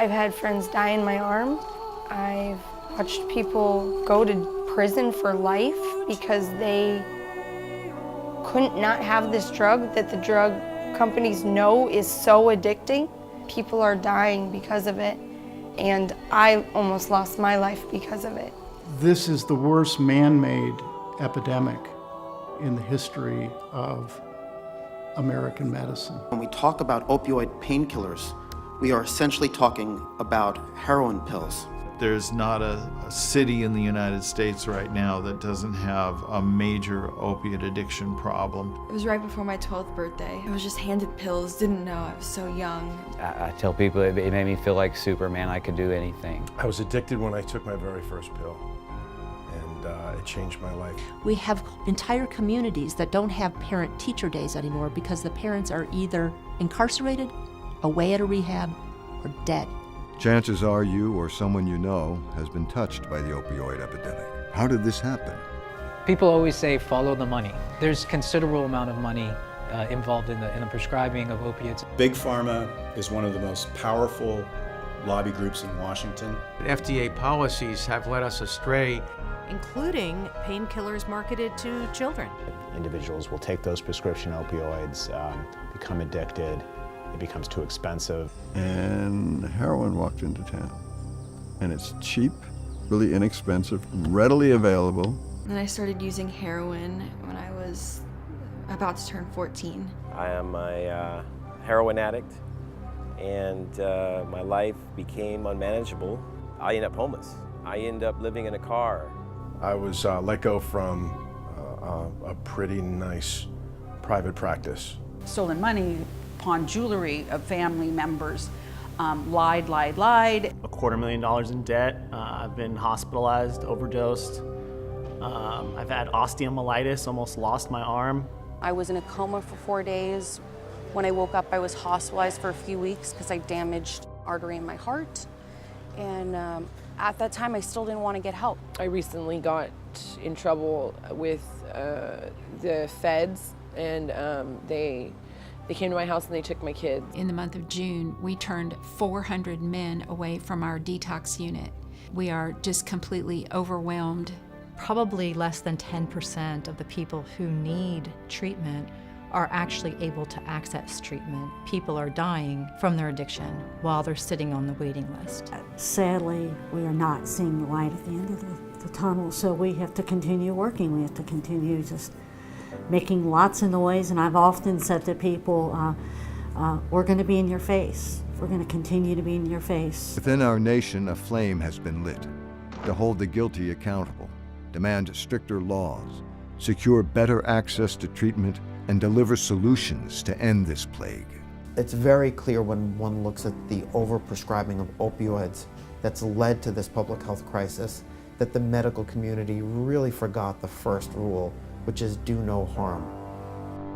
I've had friends die in my arm. I've watched people go to prison for life because they couldn't not have this drug that the drug companies know is so addicting. People are dying because of it, and I almost lost my life because of it. This is the worst man-made epidemic in the history of American medicine. When we talk about opioid painkillers, we are essentially talking about heroin pills. There's not a city in the United States right now that doesn't have a major opiate addiction problem. It was right before my 12th birthday. I was just handed pills, didn't know, I was so young. I tell people it made me feel like Superman. I could do anything. I was addicted when I took my very first pill, and it changed my life. We have entire communities that don't have parent-teacher days anymore because the parents are either incarcerated, away at a rehab, or dead. Chances are you or someone you know has been touched by the opioid epidemic. How did this happen? People always say follow the money. There's considerable amount of money involved in the prescribing of opiates. Big Pharma is one of the most powerful lobby groups in Washington. FDA policies have led us astray, including painkillers marketed to children. Individuals will take those prescription opioids, become addicted. It becomes too expensive. And heroin walked into town. And it's cheap, really inexpensive, readily available. Then I started using heroin when I was about to turn 14. I am a heroin addict, and my life became unmanageable. I ended up homeless. I ended up living in a car. I was let go from a pretty nice private practice. Stolen money, pawned jewelry of family members, lied. $250,000 in debt. I've been hospitalized, overdosed. I've had osteomyelitis, almost lost my arm. I was in a coma for 4 days. When I woke up, I was hospitalized for a few weeks because I damaged artery in my heart. And at that time, I still didn't want to get help. I recently got in trouble with the feds, and they came to my house and they took my kids. In the month of June, we turned 400 men away from our detox unit. We are just completely overwhelmed. Probably less than 10% of the people who need treatment are actually able to access treatment. People are dying from their addiction while they're sitting on the waiting list. Sadly, we are not seeing the light at the end of the tunnel, so we have to continue working. We have to continue just making lots of noise, and I've often said to people, we're going to be in your face. We're going to continue to be in your face. Within our nation, a flame has been lit to hold the guilty accountable, demand stricter laws, secure better access to treatment, and deliver solutions to end this plague. It's very clear when one looks at the overprescribing of opioids that's led to this public health crisis that the medical community really forgot the first rule, which is do no harm.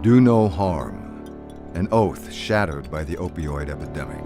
Do no harm, an oath shattered by the opioid epidemic.